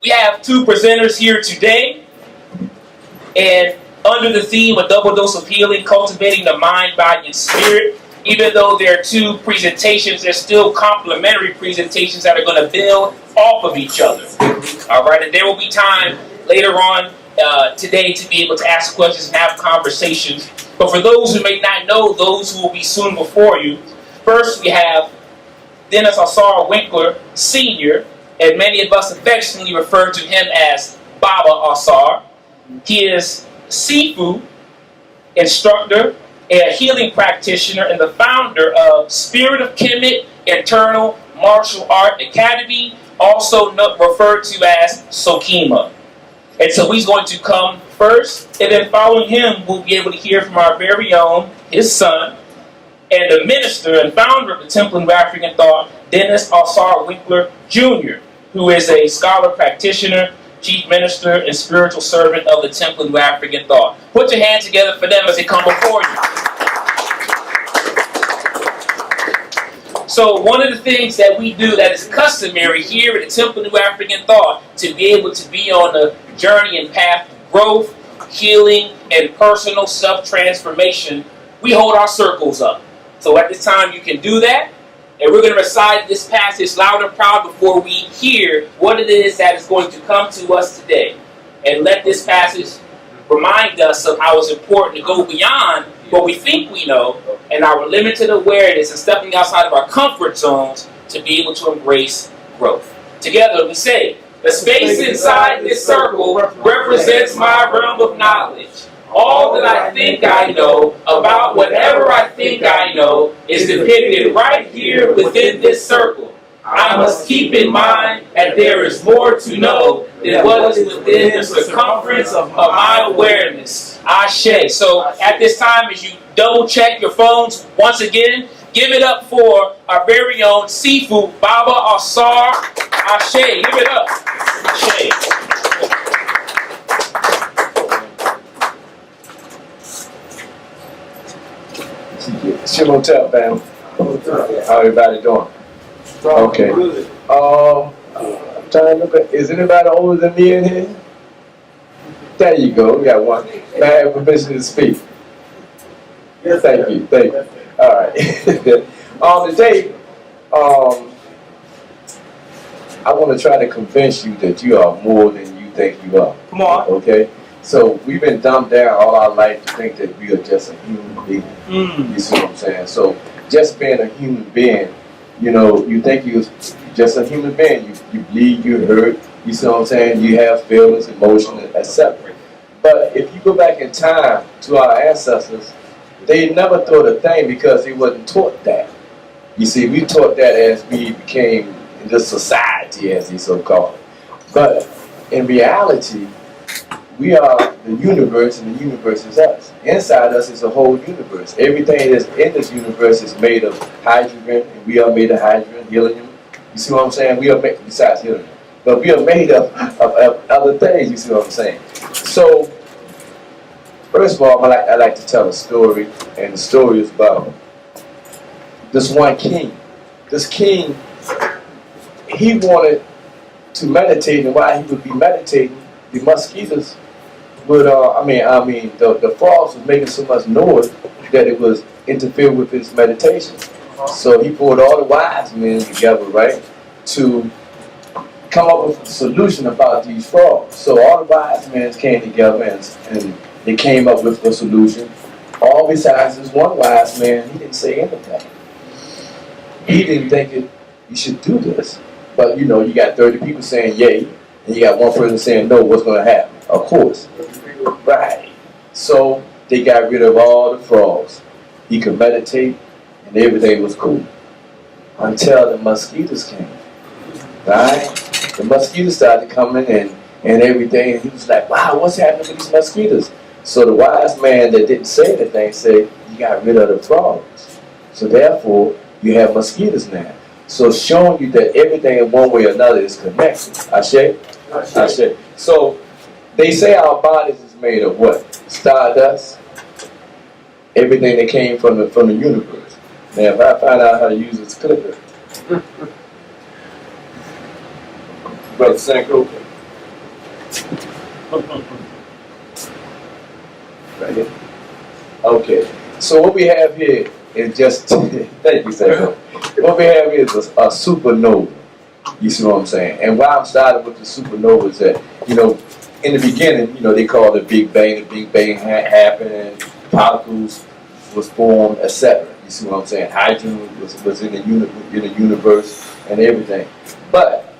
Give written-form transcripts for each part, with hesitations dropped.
We have two presenters here today, and under the theme of Double Dose of Healing, Cultivating the Mind, Body, and Spirit, even though there are two presentations, they're still complementary presentations that are going to build off of each other. All right, and there will be time later on today to be able to ask questions and have conversations. But for those who may not know, those who will be soon before you, first we have Dennis Ausar Winkler Sr., and many of us affectionately refer to him as Baba Ausar. He is a Sifu instructor, a healing practitioner, and the founder of Spirit of Kemet Internal Martial Art Academy, also referred to as Sokima. And so he's going to come first, and then following him, we'll be able to hear from our very own, his son, and the minister and founder of the Temple of African Thought, Dennis Ausar Winkler Jr., who is a scholar practitioner, chief minister, and spiritual servant of the Temple of African Thought. Put your hands together for them as they come before you. So one of the things that we do that is customary here at the Temple of African Thought, to be able to be on the journey and path of growth, healing, and personal self-transformation, we hold our circles up. So at this time you can do that. And we're going to recite this passage loud and proud before we hear what it is that is going to come to us today. And let this passage remind us of how it's important to go beyond what we think we know and our limited awareness and stepping outside of our comfort zones to be able to embrace growth. Together we say, the space inside this circle represents my realm of knowledge. All that I think I know about whatever I think I know is depicted right here within this circle. I must keep in mind that there is more to know than what is within the circumference of my awareness. Ashe. So at this time, as you double check your phones once again, give it up for our very own Sifu Baba Ausar. Ashe. Give it up. Ashe. Shimon Tell, fam. How everybody doing? Okay. I'm trying to look at, is anybody older than me in here? There you go. We got one. May I have permission to speak? Yes. Thank you. Thank you. All right. Today, I want to try to convince you that you are more than you think you are. Come on. Okay? So we've been dumbed down all our life to think that we are just a human being. You see what I'm saying? So just being a human being, you know, you think you're just a human being. You bleed, you hurt, you see what I'm saying? You have feelings, emotions, etc. But if you go back in time to our ancestors, they never thought a thing because they wasn't taught that. You see, we taught that as we became in this society, as they so call it. But in reality, we are the universe, and the universe is us. Inside us is a whole universe. Everything that's in this universe is made of hydrogen, and we are made of hydrogen, helium. You see what I'm saying? We are made, besides helium, but we are made of other things. You see what I'm saying? So, first of all, I like to tell a story, and the story is about this one king. This king, he wanted to meditate, and while he would be meditating, the mosquitoes would, the frogs was making so much noise that it was interfering with his meditation. So he pulled all the wise men together, right, to come up with a solution about these frogs. So all the wise men came together and they came up with a solution. All besides this one wise man, he didn't say anything. He didn't think you should do this. But you know, you got 30 people saying yay, and you got one person saying no, what's going to happen? Of course. Right. So they got rid of all the frogs. He could meditate and everything was cool. Until the mosquitoes came. Right? The mosquitoes started coming and everything, and he was like, wow, what's happening with these mosquitoes? So the wise man that didn't say anything said, you got rid of the frogs. So therefore, you have mosquitoes now. So showing you that everything in one way or another is connected. Ashe? Ashe. So they say our bodies is made of what? Stardust. Everything that came from the universe. Now if I find out how to use this clicker. Brother Sanko, Right here. Okay. So what we have here is just, thank you, Sam. What we have here is a supernova. You see what I'm saying? And why I'm starting with the supernova is that, in the beginning, they called it Big Bang. The Big Bang happened, particles was formed, etc. You see what I'm saying? Hydrogen was in the universe and everything. But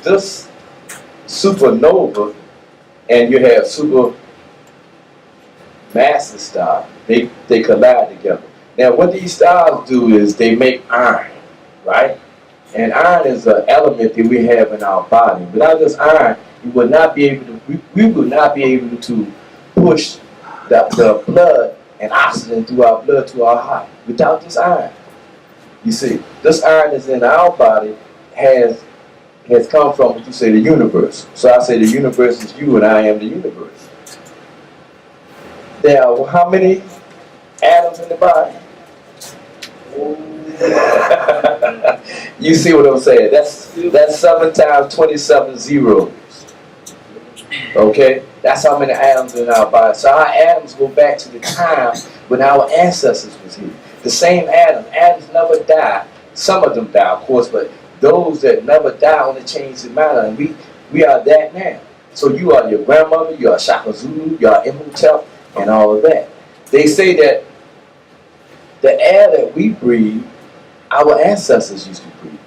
this supernova, and you have super massive stars, they collide together. Now what these stars do is they make iron, right? And iron is an element that we have in our body. Without this iron, we would not be able to. We would not be able to push the blood and oxygen through our blood to our heart. Without this iron, you see, this iron is in our body has come from what you say the universe. So I say the universe is you, and I am the universe. There are how many atoms in the body? You see what I'm saying? That's 7 times 27 zeros. Okay? That's how many atoms in our body. So our atoms go back to the time when our ancestors was here. The same atoms never die. Some of them die, of course, but those that never die only change the matter. And we are that now. So you are your grandmother, you are Shaka Zulu, you are Imhotep, and all of that. They say that the air that we breathe, our ancestors used to breathe.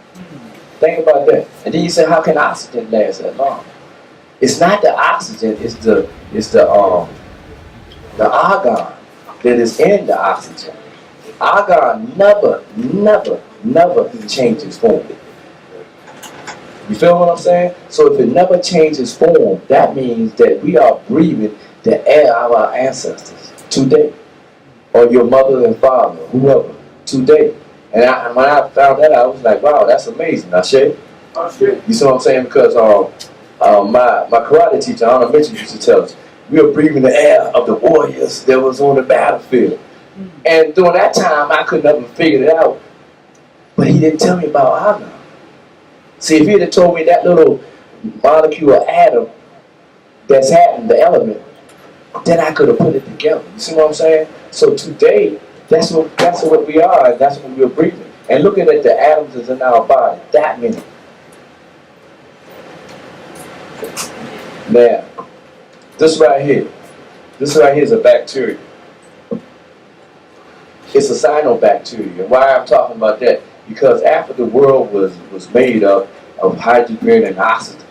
Think about that. And then you say, how can oxygen last that long? It's not the oxygen, it's the argon that is in the oxygen. Argon never changes form. You feel what I'm saying? So if it never changes form, that means that we are breathing the air of our ancestors today. Or your mother and father, whoever, today. And when I found that out, I was like, wow, that's amazing. I share. You see what I'm saying? Because my karate teacher, Anna Mitchell, used to tell us, we were breathing the air of the warriors that was on the battlefield. And during that time, I could never figure it out. But he didn't tell me about argon. See, if he had told me that little molecule or atom that's happened, the element, then I could have put it together. You see what I'm saying? So today, that's what we are, and that's what we're breathing. And looking at the atoms that's in our body, that many. Now, this right here is a bacteria. It's a cyanobacteria. Why I'm talking about that? Because after the world was made up of hydrogen and oxygen,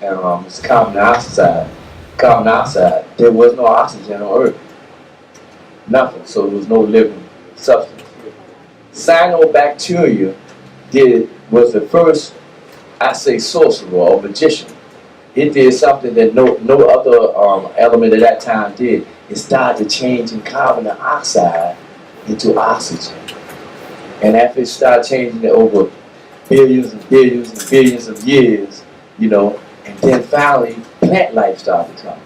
it's carbon dioxide, there was no oxygen on Earth. Nothing. So there was no living substance. Cyanobacteria was the first, I say, sorcerer or magician. It did something that no other element at that time did. It started changing carbon dioxide into oxygen. And after it started changing it over billions and billions and billions of years, and then finally plant life started coming.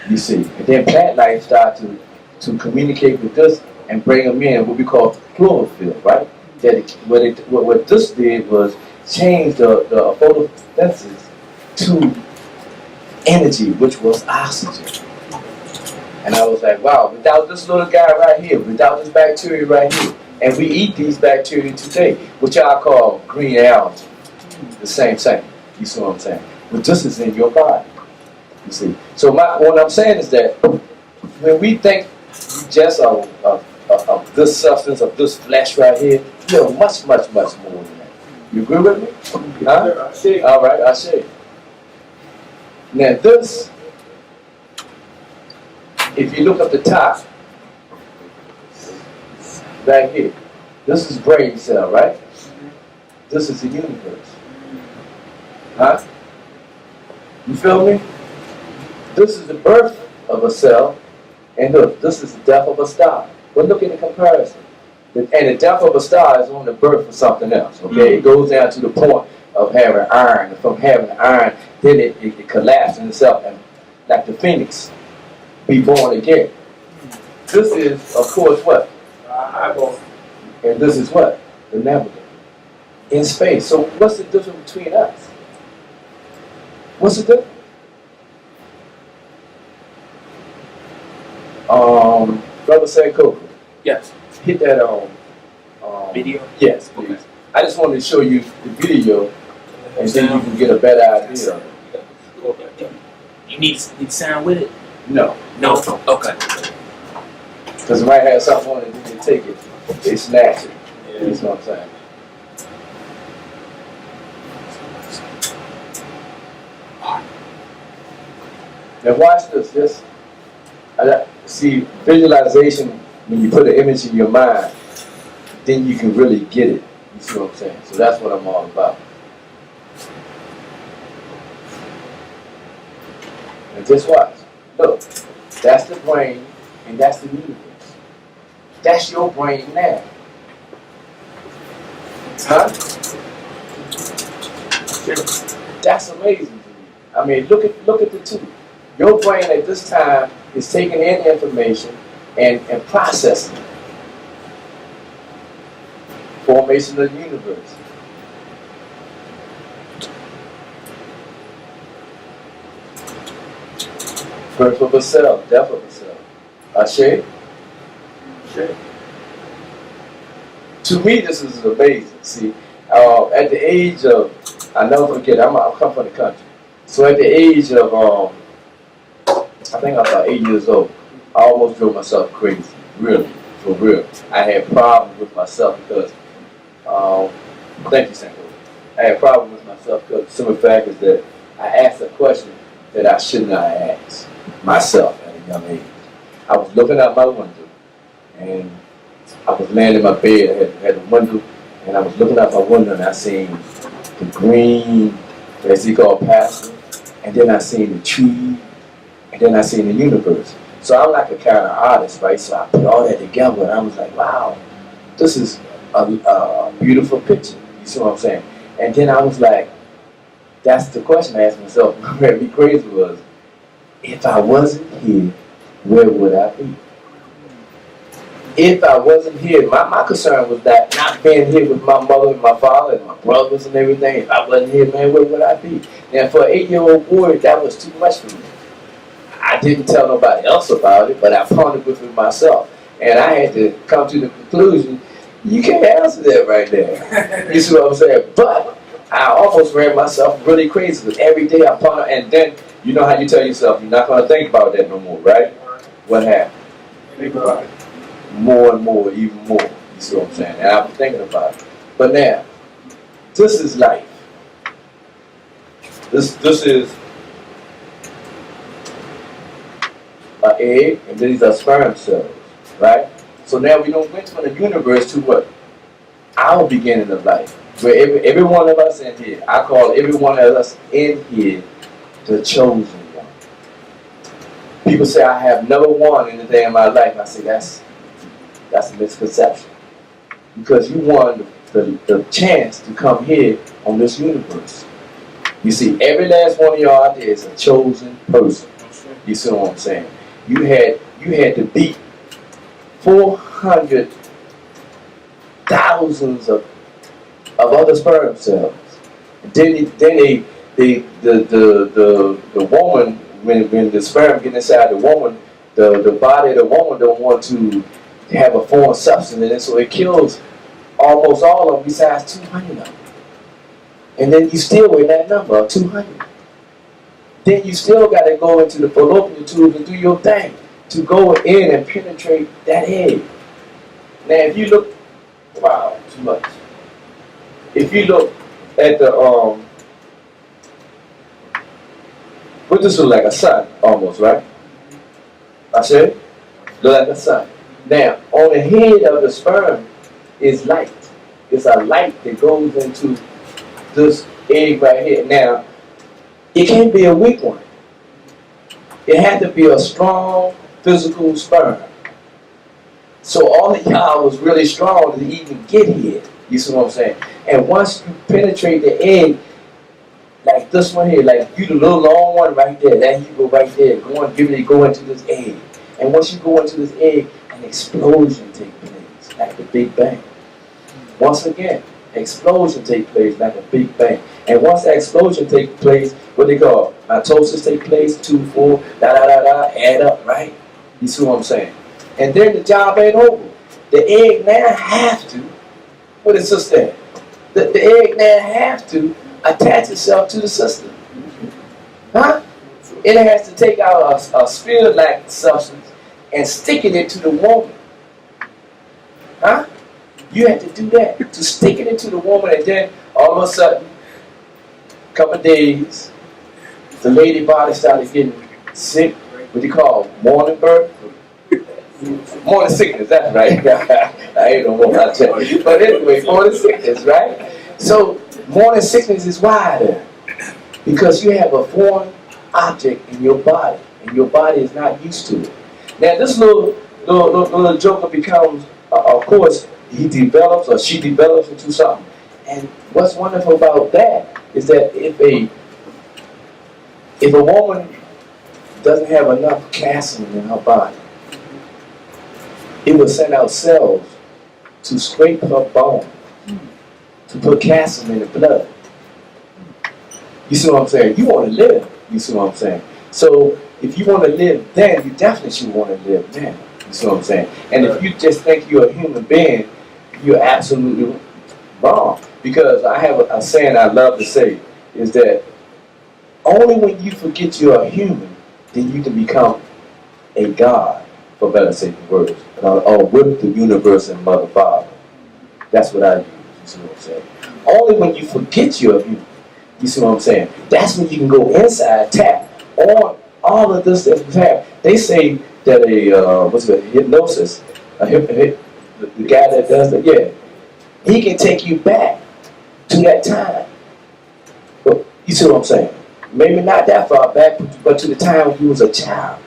You see. And then plant life started to communicate with this and bring them in, what we call chlorophyll, right? What this did was change the photosynthesis to energy, which was oxygen. And I was like, wow, without this little guy right here, without this bacteria right here, and we eat these bacteria today, which I call green algae, the same thing. You see what I'm saying? But this is in your body. You see. So what I'm saying is that when we think just of this substance, of this flesh right here, much more than that. You agree with me? Huh? All right, I see. Now this, if you look up the top, right here, this is brain cell, right? This is the universe. Huh? You feel me? This is the birth of a cell, and look, this is the death of a star. But look at the comparison. And the death of a star is on the birth of something else, okay? It goes down to the point of having iron. And from having iron, then it collapses in itself, and like the phoenix, be born again. This is, of course, what? And this is what? The nebula. In space. So what's the difference between us? What's the difference? ever said Coco? Yes. Hit that Video? Yes, please. Okay. I just wanted to show you the video, and then you can get a better idea. You need sound with it? No. No? Okay. Because it might have something on it, you can take it, they snatch it. Yeah. That's what I'm saying. Now watch this. See, visualization, when you put an image in your mind, then you can really get it. You see what I'm saying? So that's what I'm all about. And just watch. Look, that's the brain and that's the universe. That's your brain now. Huh? That's amazing to me. I mean, look at the two. Your brain at this time is taking in information and processing it. Formation of the universe. Birth of a cell, death of a cell. Ashe? Ashe. To me, this is amazing. See, at the age of, I never forget, I come from the country. So at the age of, I think I was about 8 years old, I almost drove myself crazy. Really, for real. I had problems with myself because, thank you, Sanko. I had problems with myself because the simple fact is that I asked a question that I should not ask myself at a young age. I was looking out my window, and I was laying in my bed, I had a window, and I was looking out my window, and I seen the green, as he called pasture, and then I seen the tree, and then I seen the universe. So I'm like a kind of artist, right? So I put all that together, and I was like, wow, this is a beautiful picture. You see what I'm saying? And then I was like, that's the question I asked myself. What made me crazy was, if I wasn't here, where would I be? If I wasn't here, my concern was that not being here with my mother and my father and my brothers and everything. If I wasn't here, man, where would I be? Now, for an 8-year-old boy, that was too much for me. I didn't tell nobody else about it, but I pondered with it myself. And I had to come to the conclusion, you can't answer that right there. You see what I'm saying? But I almost ran myself really crazy because every day I ponder, and then you know how you tell yourself you're not going to think about that no more, right? What happened? Think about it. More and more, even more. You see what I'm saying? And I was thinking about it. But now, this is life. This is an egg, and these are sperm cells, right? So now we don't went from the universe to what? Our beginning of life. Where every one of us in here, I call every one of us in here the chosen one. People say I have never won anything in my life. I say that's a misconception. Because you won the chance to come here on this universe. You see, every last one of y'all out there is a chosen person. You see what I'm saying? You had to beat 400,000 of other sperm cells. Then the woman, when the sperm get inside the woman, the body of the woman don't want to have a foreign substance in it, so it kills almost all of them besides 200 of them. And then you still in that number of 200. Then you still got to go into the fallopian tube and do your thing to go in and penetrate that egg. Now, if you look, wow, too much. If you look at the what this look like, a sun almost, right? I said, look like a sun. Now, on the head of the sperm is light. It's a light that goes into this egg right here. Now, it can't be a weak one. It had to be a strong physical sperm. So all of y'all was really strong to even get here. You see what I'm saying? And once you penetrate the egg, like this one here, like you the little long one right there, that you go right there, go into this egg. And once you go into this egg, an explosion takes place, like the Big Bang. Once again, explosion takes place like a Big Bang. And once that explosion takes place, what they call mitosis take place, 2, 4, add up, right? You see what I'm saying? And then the job ain't over. The egg now have to, what is sister? The egg now have to attach itself to the sister. Huh? It has to take out a spirit-like substance and stick it into the woman. Huh? You have to do that, to stick it into the woman, and then all of a sudden, a couple of days, the lady body started getting sick. What do you call it? Morning birth? Morning sickness, that's right. I ain't no more, I'll tell you. But anyway, morning sickness, right? So, morning sickness is why then? Because you have a foreign object in your body, and your body is not used to it. Now, this little joker becomes, of course, he develops or she develops into something. And what's wonderful about that is that if a woman doesn't have enough calcium in her body, it will send out cells to scrape her bone, to put calcium in the blood. You see what I'm saying? You want to live. You see what I'm saying? So if you want to live then, you definitely should want to live then. You see what I'm saying? And if you just think you're a human being, you're absolutely wrong. Because I have a saying I love to say, is that only when you forget you're a human, then you can become a God, for better safe words, or with the universe and Mother Father. That's what I use. You see what I'm saying? Only when you forget you're a human. You see what I'm saying? That's when you can go inside, tap on all of this that we have. They say that hypnosis, the guy that does that, yeah, he can take you back to that time. But you see what I'm saying? Maybe not that far back, but to the time when you was a child.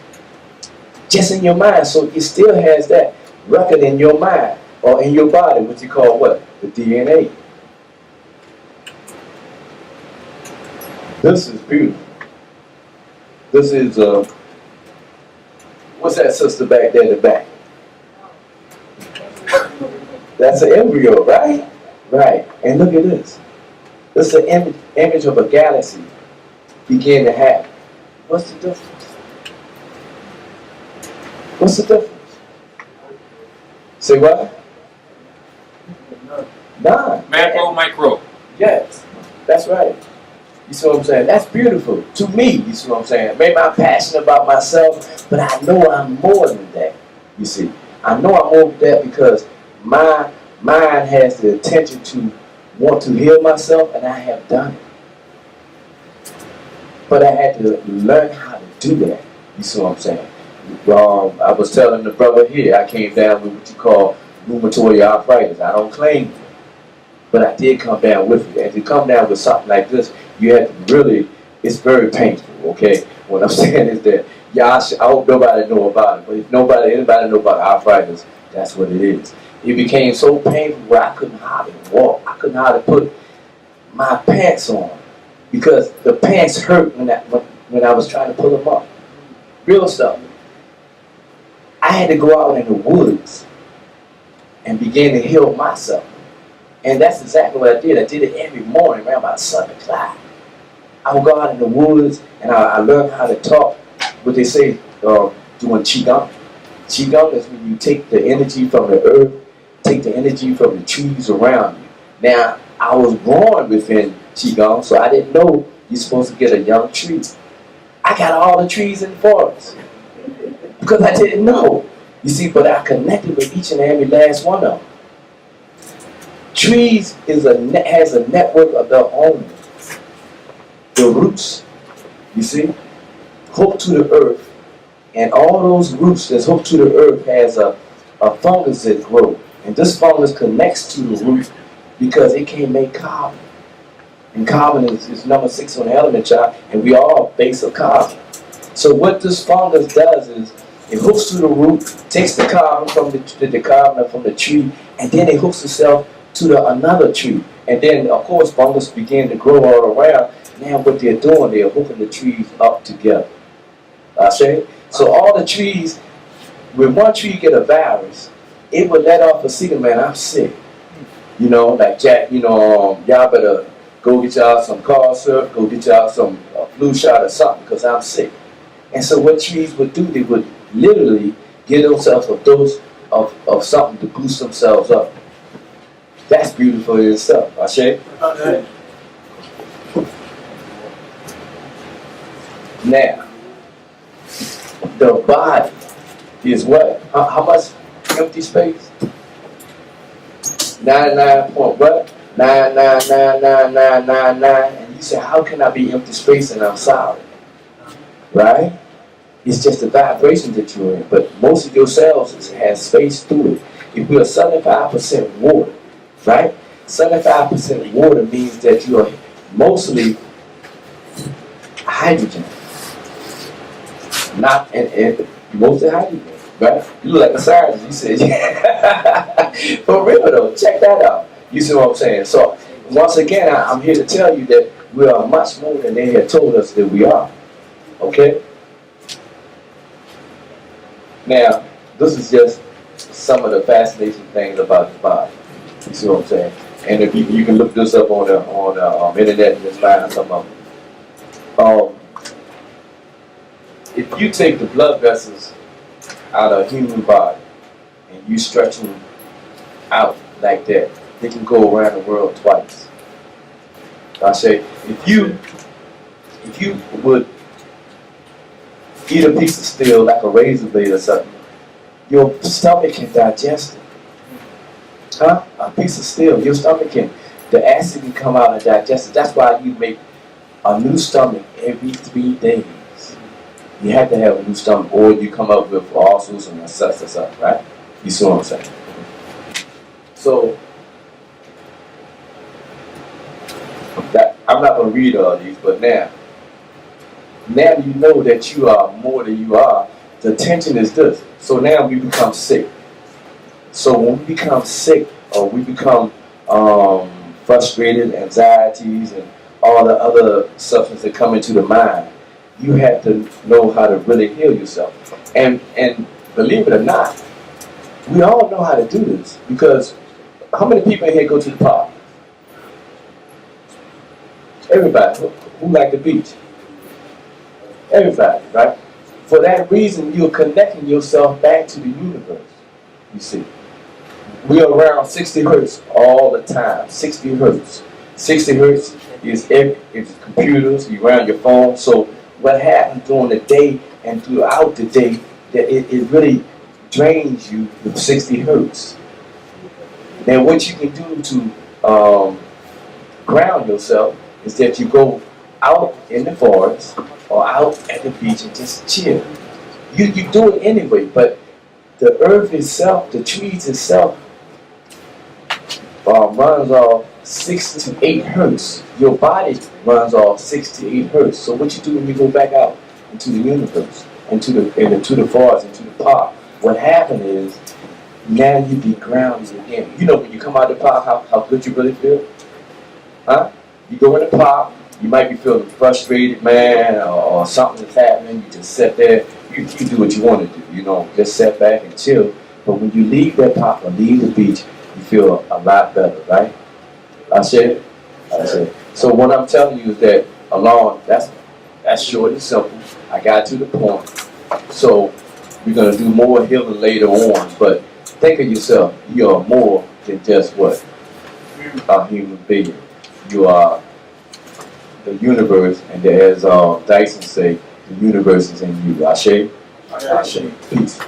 Just in your mind, so it still has that record in your mind or in your body, what you call what? The DNA. This is beautiful. This is, what's that sister back there in the back? That's an embryo, right? Right. And look at this. This is an image of a galaxy begin to happen. What's the difference? What's the difference? Say what? None. Macro, micro. Yes. That's right. You see what I'm saying? That's beautiful to me. You see what I'm saying? Maybe I'm passionate about myself, but I know I'm more than that. You see, I know I'm more than that because my mind has the intention to want to heal myself, and I have done it. But I had to learn how to do that. You see what I'm saying? I was telling the brother here, I came down with what you call rheumatoid arthritis. I don't claim it, but I did come down with it. And to come down with something like this, you have to really, it's very painful, okay? What I'm saying is that, yeah, I hope nobody know about it, but if anybody know about arthritis, that's what it is. It became so painful where I couldn't hardly walk. I couldn't hardly put my pants on because the pants hurt when I was trying to pull them up. Real stuff. I had to go out in the woods and begin to heal myself. And that's exactly what I did. I did it every morning around about 7 o'clock. I would go out in the woods and I learned how to talk, what they say, doing Qigong. Qigong is when you take the energy from the earth, take the energy from the trees around you. Now, I was born within Qigong, so I didn't know you're supposed to get a young tree. I got all the trees in the forest because I didn't know. You see, but I connected with each and every last one of them. Trees has a network of their own. The roots, you see, hooked to the earth, and all those roots that's hooked to the earth has a fungus that grows. And this fungus connects to the root because it can make carbon. And carbon is number 6 on the element chart, and we are base of carbon. So what this fungus does is it hooks to the root, takes the carbon from the carbon from the tree, and then it hooks itself to another tree. And then, of course, fungus begin to grow all around. Now what they're doing, they're hooking the trees up together. I say? So all the trees, when one tree get a virus, it would let off a signal, man, I'm sick. You know, like Jack, y'all better go get y'all some cough syrup, go get y'all some flu shot or something, because I'm sick. And so what trees would do, they would literally Give themselves a dose of something to boost themselves up. That's beautiful in itself. Ashe? Now, the body is what? How much empty space? 99 point what? 9999999. And you say, how can I be empty space and I'm solid? Right? It's just the vibration that you're in. But most of your cells has space through it. If we are 75% water, right? 75% water means that you are mostly hydrogen. Not and mostly hydrogen, right? You look like a scientist. You said, yeah. For real though, check that out. You see what I'm saying? So once again, I'm here to tell you that we are much more than they had told us that we are. Okay? Now, this is just some of the fascinating things about the body. You see what I'm saying? And if you can look this up on the internet and just find some of them. If you take the blood vessels out of a human body and you stretch them out like that, they can go around the world twice. I say, if you would eat a piece of steel like a razor blade or something, your stomach can digest it. Huh? A piece of steel, your stomach can, the acid can come out and digest it. That's why you make a new stomach every 3 days. You have to have a new stomach, or you come up with ulcers and such, right? You see what I'm saying? So, I'm not going to read all these, but now you know that you are more than you are. The tension is this. So now we become sick. So when we become sick, or we become frustrated, anxieties, and all the other substances that come into the mind, you have to know how to really heal yourself. And believe it or not, we all know how to do this. Because how many people in here go to the park? Everybody. Who like the beach? Everybody, right? For that reason, you're connecting yourself back to the universe. You see. We are around 60 hertz all the time. 60 hertz. 60 hertz is computers, you around your phone. So what happens during the day and throughout the day, that it really drains you with 60 hertz. Now what you can do to ground yourself is that you go out in the forest or out at the beach and just chill. You do it anyway, but the earth itself, the trees itself, runs off 6 to 8 hertz. Your body runs off 6 to 8 hertz. So what you do when you go back out into the universe, into the forest, into the park, what happened is now you be grounded again. You know when you come out of the park, how good you really feel? Huh? You go in the park, you might be feeling frustrated, man, or something is happening. You just sit there. You do what you want to do. You know, just sit back and chill. But when you leave that park or leave the beach, you feel a lot better, right? I said. So what I'm telling you is that that's short and simple. I got to the point. So we're gonna do more healing later on. But think of yourself. You are more than just what? A human being. You are the universe, and as Dyson say, the universe is in you. Ashe? Ashe. Peace.